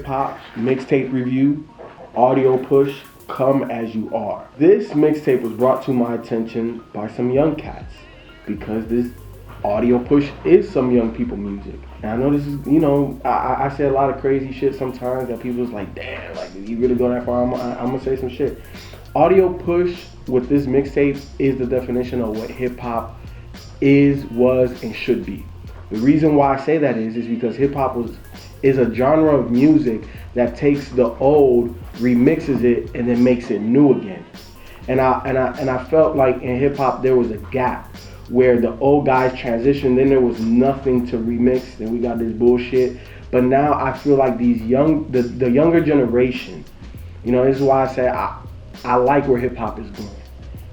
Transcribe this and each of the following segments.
hip hop mixtape review, audio push, come as you are. This mixtape was brought to my attention by some young cats because this audio push is some young people music. And I know this is, I say a lot of crazy shit sometimes that people's like, damn, like, did you really go that far? I'm gonna say some shit. Audio push with this mixtape is the definition of what hip hop is, was, and should be. The reason why I say that is because hip hop is a genre of music that takes the old, remixes it, and then makes it new again. And I felt like in hip hop there was a gap where the old guys transitioned, then there was nothing to remix, then we got this bullshit. But now I feel like the younger generation, this is why I say I like where hip hop is going,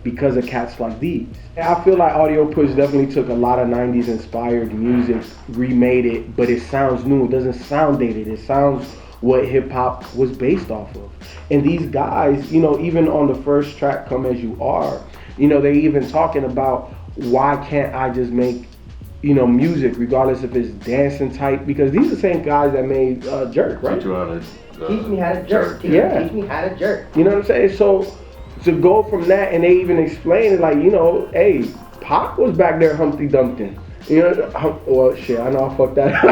because of cats like these. I feel like Audio Push definitely took a lot of 90s inspired music, remade it, but it sounds new. It doesn't sound dated. It sounds what hip hop was based off of. And these guys, even on the first track, Come As You Are, they even talking about, why can't I just make, music regardless if it's dancing type, because these are the same guys that made Jerk, right? Teach me how to jerk. Yeah. Teach me how to jerk. You know what I'm saying? So to go from that, and they even explain it like, hey, Pac was back there Humpty Dumpty. Well, shit, I know I fucked that up.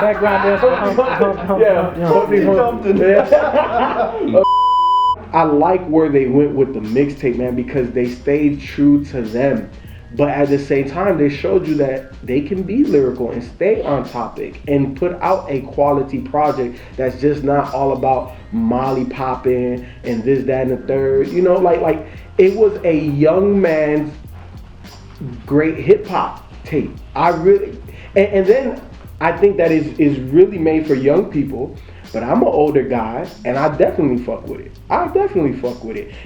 Background there. Humpty Dumpty. I like where they went with the mixtape, man, because they stayed true to them. But at the same time, they showed you that they can be lyrical and stay on topic and put out a quality project that's just not all about Molly popping and this, that, and the third. Like it was a young man's great hip hop tape. And then I think that is really made for young people. But I'm an older guy, and I definitely fuck with it.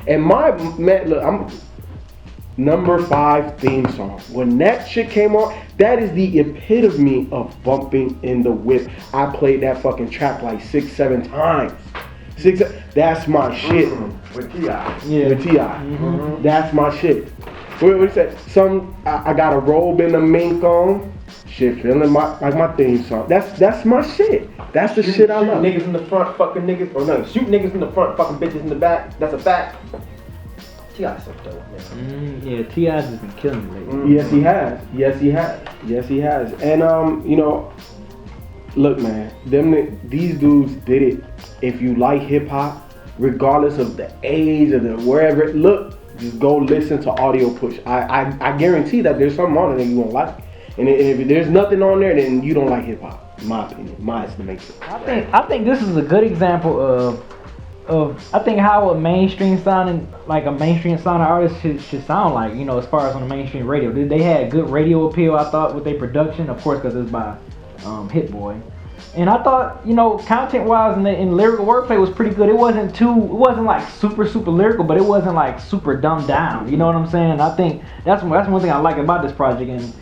And I'm number 5 theme song. When that shit came on, that is the epitome of bumping in the whip. I played that fucking track like 6-7 times. That's my shit. With T.I. With T.I. Mm-hmm. That's my shit. What you say? I got a robe and a mink on. Shit, feeling like my theme song. That's my shit. That's the shit I love. Niggas in the front, fucking niggas, or no, shoot niggas in the front, fucking bitches in the back. That's a fact. T.I.'s so dope, man. Yeah, T.I.'s has been killing it lately. Yes, he has. And look, man, these dudes did it. If you like hip hop, regardless of the age or the wherever, look, just go listen to Audio Push. I guarantee that there's something on it that you won't like. And if there's nothing on there, then you don't like hip hop. In my opinion, my estimation. I think this is a good example of I think how a mainstream sounding artist should sound like, as far as on the mainstream radio. They had good radio appeal, I thought, with their production, of course, because it's by Hit Boy. And I thought, content wise and lyrical wordplay was pretty good. It wasn't like super lyrical, but it wasn't like super dumbed down. You know what I'm saying? I think that's one thing I like about this project. And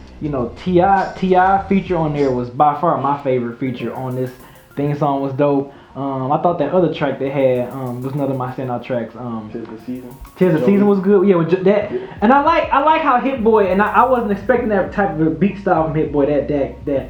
T.I. feature on there was by far my favorite feature on this theme song. Was dope. I thought that other track they had was another of my standout tracks. Tis the Season was good. Yeah, with that. Yeah. And I like how Hit Boy, and I wasn't expecting that type of a beat style from Hit Boy. That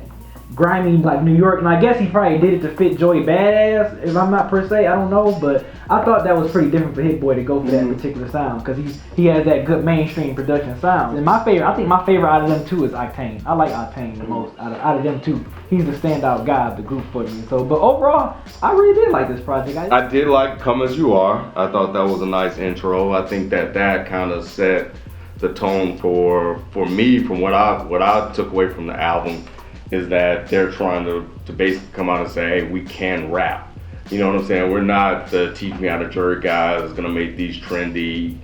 grimy like New York, and I guess he probably did it to fit Joey Badass, if I'm not per se, I don't know, but I thought that was pretty different for Hit Boy to go for that particular sound, because he has that good mainstream production sound. And I think my favorite out of them two is Octane. I like Octane the most out of them two. He's the standout guy of the group for me. So, but overall, I really did like this project. I did like Come As You Are. I thought that was a nice intro. I think that kind of set the tone for me, from what I took away from the album, is that they're trying to basically come out and say, hey, we can rap. You know what I'm saying? We're not the teach me how to jerk guys that's gonna make these trendy,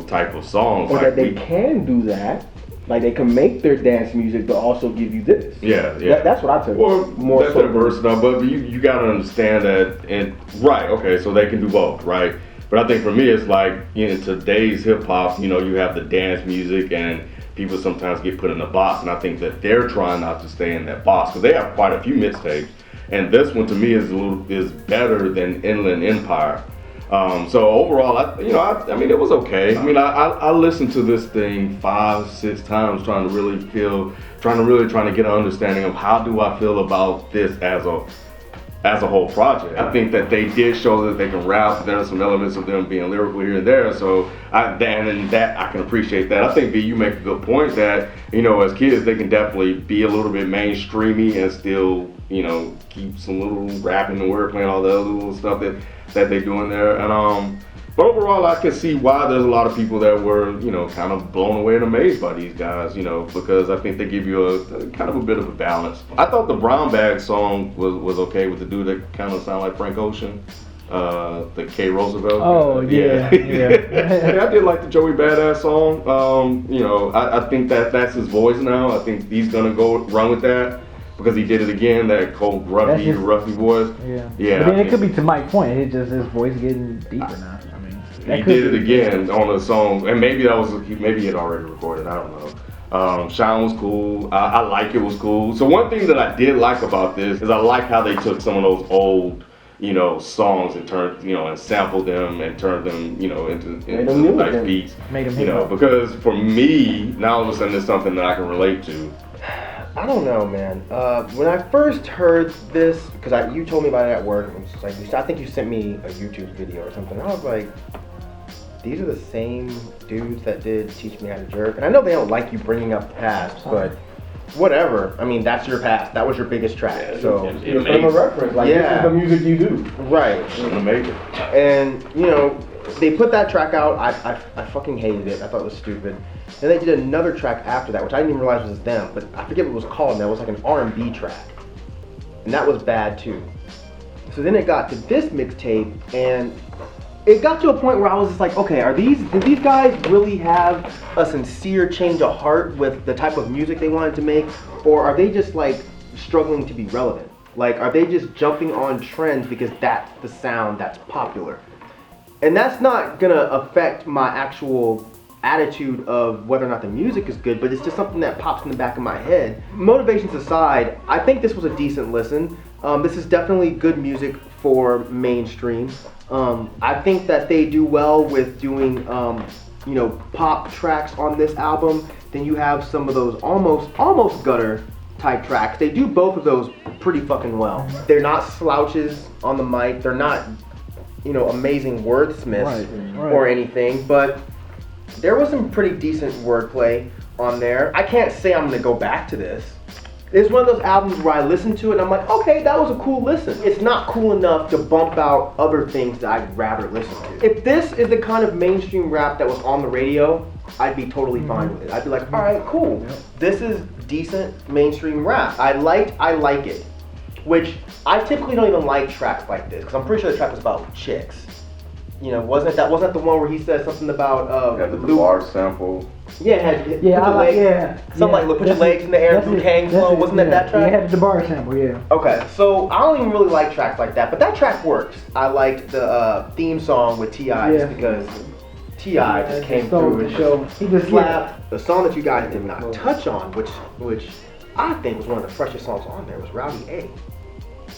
type of songs. Or like that they can do that. Like they can make their dance music, but also give you this. Yeah. That's what I took. Or more that's so versatile, but you gotta understand that. And right, okay, so they can do both, right? But I think for me, it's like in today's hip hop, you have the dance music, and people sometimes get put in a box, and I think that they're trying not to stay in that box, because they have quite a few mixtapes, and this one to me is better than Inland Empire. So overall, I mean, it was okay. I mean, I listened to this thing 5-6 times trying to really get an understanding of how do I feel about this as a whole project. I think that they did show that they can rap. There are some elements of them being lyrical here and there. So I can appreciate that. I think B, you make a good point that, as kids, they can definitely be a little bit mainstreamy and still, keep some little rapping and wordplay and all the other little stuff that they do in there. And but overall, I can see why there's a lot of people that were, kind of blown away and amazed by these guys, because I think they give you a kind of a bit of a balance. I thought the Brown Bag song was okay with the dude that kind of sounded like Frank Ocean, the K. Roosevelt. Oh, yeah. Yeah, I did like the Joey Badass song. I think that's his voice now. I think he's gonna run with that. Because he did it again, that cold ruffy voice. Yeah. But then it could be to Mike's point. It's just his voice getting deeper now. I mean, he did it again on a song, and maybe he had already recorded. I don't know. Shine was cool. I like it was cool. So one thing that I did like about this is I like how they took some of those old, songs and turned, and sampled them and turned them, into nice beats. Made them hip hop. Because for me, now all of a sudden it's something that I can relate to. I don't know, man. When I first heard this, because you told me about it at work, and it's like, I think you sent me a YouTube video or something. I was like, these are the same dudes that did Teach Me How to Jerk. And I know they don't like you bringing up the past, but whatever. I mean, that's your past. That was your biggest track. Yeah, so it's from a reference. Like, this is the music you do. Right. Amazing. And, they put that track out. I fucking hated it. I thought it was stupid. Then they did another track after that, which I didn't even realize was them, but I forget what it was called now. It was like an R&B track. And that was bad too. So then it got to this mixtape, and it got to a point where I was just like, okay, did these guys really have a sincere change of heart with the type of music they wanted to make? Or are they just like struggling to be relevant? Like, are they just jumping on trends because that's the sound that's popular? And that's not gonna affect my actual attitude of whether or not the music is good, but it's just something that pops in the back of my head. Motivations aside, I think this was a decent listen. This is definitely good music for mainstream. I think that they do well with doing, pop tracks on this album. Then you have some of those almost gutter type tracks. They do both of those pretty fucking well. They're not slouches on the mic. They're not, amazing wordsmiths or anything, but there was some pretty decent wordplay on there. I can't say I'm gonna go back to this. It's one of those albums where I listen to it and I'm like, okay, that was a cool listen. It's not cool enough to bump out other things that I'd rather listen to. If this is the kind of mainstream rap that was on the radio, I'd be totally fine with it. I'd be like, all right, cool. This is decent mainstream rap. I like it. Which I typically don't even like tracks like this, because I'm pretty sure the track was about chicks. Wasn't that the one where he said something about the bar sample? Yeah, put your legs in the air, Luke hang flow. Wasn't that track? Yeah, had the bar sample, yeah. Okay, so I don't even really like tracks like that, but that track works. I liked the theme song with T.I. just because T.I. just came through and show. He just slapped. The song that you guys did not touch on, which I think was one of the freshest songs on there, was Rowdy A.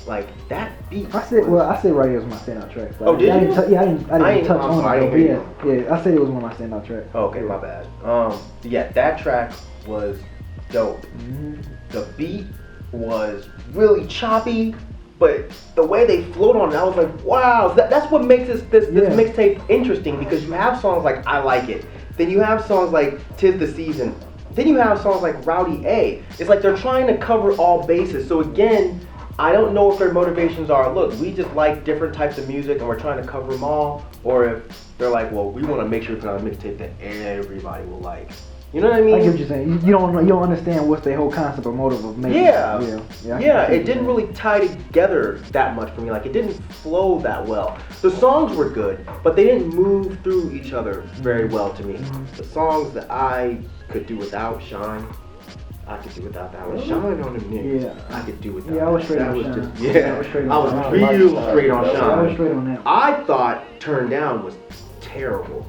Like, that beat. I said Rowdy was my standout track. Oh, did you? I didn't touch on it. Yeah, I said it was one of my standout tracks. Oh, okay, my bad. That track was dope. Mm-hmm. The beat was really choppy, but the way they flowed on it, I was like, wow. That's what makes this mixtape interesting, because you have songs like I Like It. Then you have songs like 'Tis the Season. Then you have songs like Rowdy A. It's like they're trying to cover all bases. So again, I don't know if their motivations are, look, we just like different types of music and we're trying to cover them all, or if they're like, well, we want to make sure it's not a mixtape that everybody will like. You know what I mean? I get what you're saying. You don't understand what's the whole concept or motive of making it. Yeah, it didn't really tie together that much for me. Like, it didn't flow that well. The songs were good, but they didn't move through each other very well to me. Mm-hmm. The songs that I could do without, Shine, I could do without that one. Shine on them niggas. Yeah. I could do without. Yeah, I was straight that. on Was Shine. just, yeah, I was straight on I was Shine. real straight on Shine. I was straight on that. I thought Turn Down was terrible.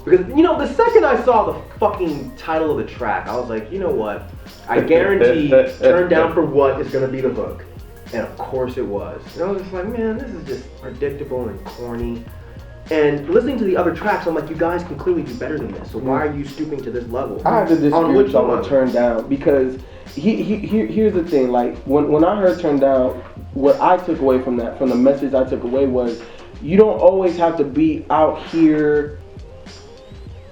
Because, the second I saw the fucking title of the track, I was like, you know what? I guarantee Turn Down for What is going to be the hook. And of course it was. And I was just like, man, this is just predictable and corny. And listening to the other tracks, I'm like, you guys can clearly do better than this. So why are you stooping to this level? I have to disagree which with on one? Turn Down because here's the thing. Like when I heard Turn Down, what I took away from that, from the message I took away was, you don't always have to be out here,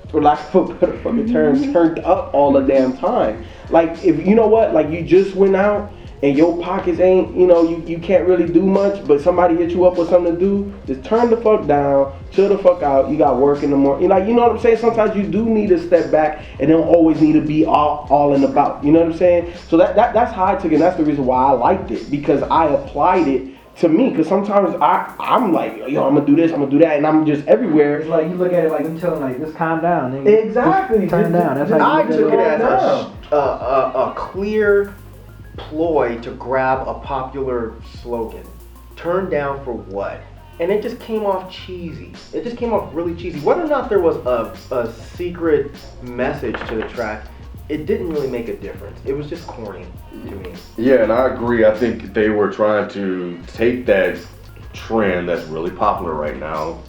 for lack of a better fucking term, turned up all the damn time. Like if you know what, like you just went out and your pockets ain't, you can't really do much, but somebody hit you up with something to do, just turn the fuck down, chill the fuck out. You got work in the morning. You know what I'm saying? Sometimes you do need to step back and don't always need to be all in about. You know what I'm saying? So that's how I took it. And that's the reason why I liked it, because I applied it to me. Because sometimes I'm like, yo, I'm gonna do this, I'm gonna do that, and I'm just everywhere. It's like you look at it like you tell them like, just calm down, nigga. Exactly. Just turn down. That's how I you took it as down. a clear ploy to grab a popular slogan. Turn down for what? And it just came off cheesy. It just came off really cheesy. Whether or not there was a secret message to the track, it didn't really make a difference. It was just corny to me. Yeah, and I agree. I think they were trying to take that trend that's really popular right now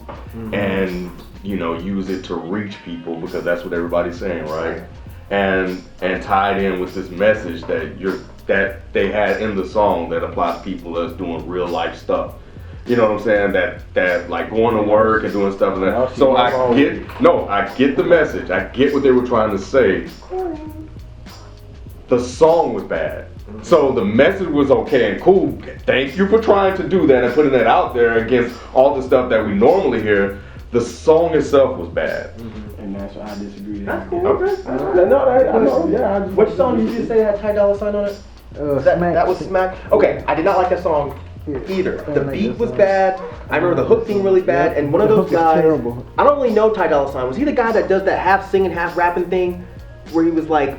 and, use it to reach people, because that's what everybody's saying, right? And tie it in with this message that they had in the song that applies to people that's doing real life stuff. You know what I'm saying? That like going to work and doing stuff like that. So I get the message. I get what they were trying to say. The song was bad. So the message was okay and cool. Thank you for trying to do that and putting that out there against all the stuff that we normally hear. The song itself was bad. And that's why I disagree. That's cool. Okay. I know. Yeah. Which song did you just say had Ty Dolla $ign on it? Smack. That was Smack. Okay, I did not like that song either. The beat was bad. I remember the hook being really bad. And one of those guys, I don't really know Ty Dolla $ign. Was he the guy that does that half singing, half rapping thing, where he was like,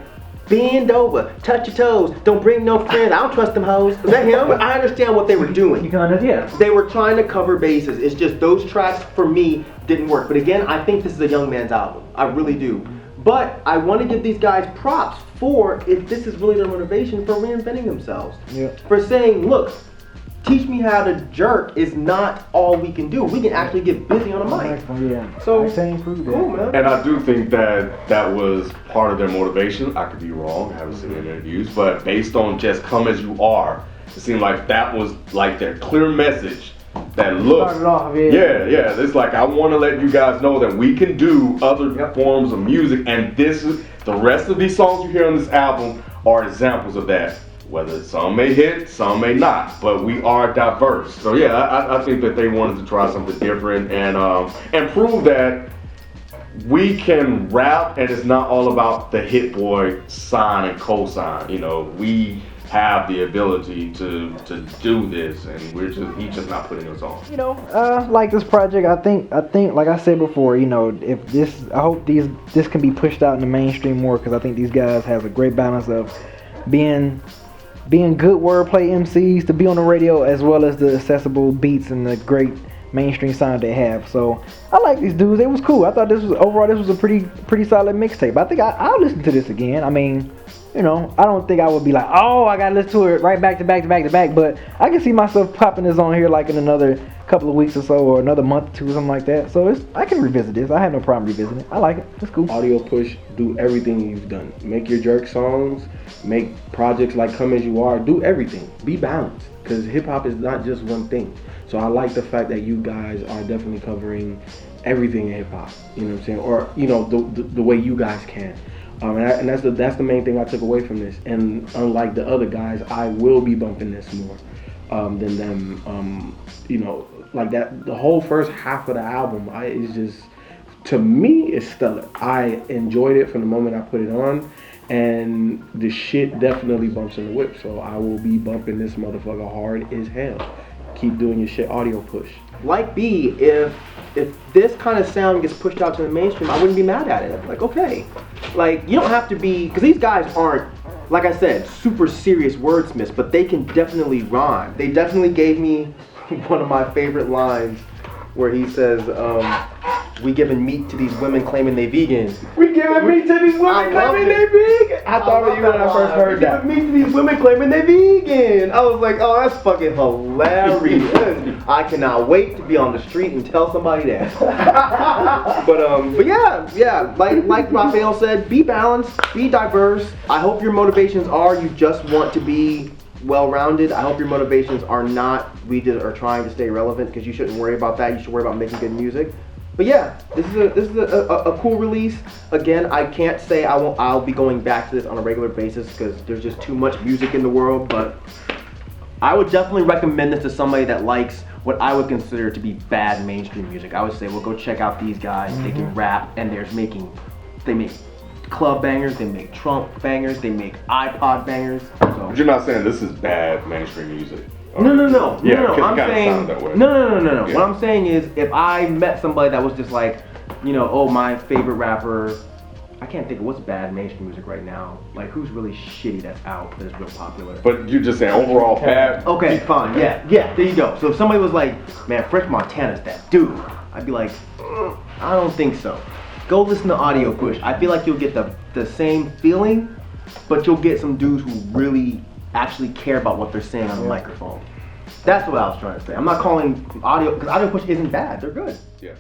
bend over, touch your toes, don't bring no friends, I don't trust them hoes? Was that him? I understand what they were doing. You kind of, yeah. They were trying to cover bases. It's just those tracks for me didn't work. But again, I think this is a young man's album. I really do. But I want to give these guys props for if this is really their motivation for reinventing themselves. Yeah. For saying, look, teach me how to jerk is not all we can do. We can actually get busy on a mic. Yeah. So, cool, man. And I do think that was part of their motivation. I could be wrong. I haven't seen any interviews, but based on just come as you are, it seemed like that was like their clear message. That look, Started off, yeah. It's like, I want to let you guys know that we can do other forms of music, and this is the rest of these songs you hear on this album are examples of that. Whether some may hit, some may not, but we are diverse. So yeah, I think that they wanted to try something different and prove that we can rap, and it's not all about the hit boy sign and cosign. We have the ability to do this, and he's just not putting us on. Like this project, I think, like I said before, if this, I hope this can be pushed out in the mainstream more, because I think these guys have a great balance of being good wordplay MCs to be on the radio, as well as the accessible beats and the great mainstream sound they have. So I like these dudes. It was cool. I thought this was a pretty solid mixtape. I think I'll listen to this again. I mean, I don't think I would be like, oh, I gotta listen to it right back to back, but I can see myself popping this on here like in another couple of weeks or so, or another month or two, something like that. So I can revisit this. I have no problem revisiting it. I like it. It's cool. Audio Push, do everything you've done. Make your jerk songs, make projects like Come As You Are, do everything. Be balanced, because hip hop is not just one thing. So I like the fact that you guys are definitely covering everything in hip hop. You know what I'm saying? Or the way you guys can. And that's the main thing I took away from this. And unlike the other guys, I will be bumping this more than them. Like that. The whole first half of the album, is just, to me, it's stellar. I enjoyed it from the moment I put it on, and the shit definitely bumps in the whip. So I will be bumping this motherfucker hard as hell. Keep doing your shit, Audio Push. Like B, if this kind of sound gets pushed out to the mainstream, I wouldn't be mad at it. I'd be like, okay. Like, you don't have to be, because these guys aren't, like I said, super serious wordsmiths, but they can definitely rhyme. They definitely gave me one of my favorite lines where he says, We giving meat to these women claiming they vegan. We giving meat to these women claiming they vegan. I thought of you when I first heard that. We giving meat to these women claiming they vegan. I was like, oh, that's fucking hilarious. I cannot wait to be on the street and tell somebody that. but yeah, like Raphael said, be balanced, be diverse. I hope your motivations are you just want to be well-rounded. I hope your motivations are not we just are trying to stay relevant, because you shouldn't worry about that. You should worry about making good music. But yeah, this is a cool release. Again, I can't say I'll be going back to this on a regular basis because there's just too much music in the world, but I would definitely recommend this to somebody that likes what I would consider to be bad mainstream music. I would say, well, go check out these guys. They can rap, and they make club bangers, they make trunk bangers, they make iPod bangers. So. But you're not saying this is bad mainstream music. No. Yeah, no. I'm saying that way. no. Yeah. What I'm saying is, if I met somebody that was just like, oh, my favorite rapper, I can't think of what's bad mainstream music right now. Like, who's really shitty that's out that's real popular? But you're just saying overall bad. Okay, fine. Yeah. There you go. So if somebody was like, man, French Montana's that dude, I'd be like, I don't think so. Go listen to Audio Push. I feel like you'll get the same feeling, but you'll get some dudes who really actually care about what they're saying on the microphone. That's what I was trying to say. I'm not calling Audio, because Audio Push isn't bad. They're good. Yeah.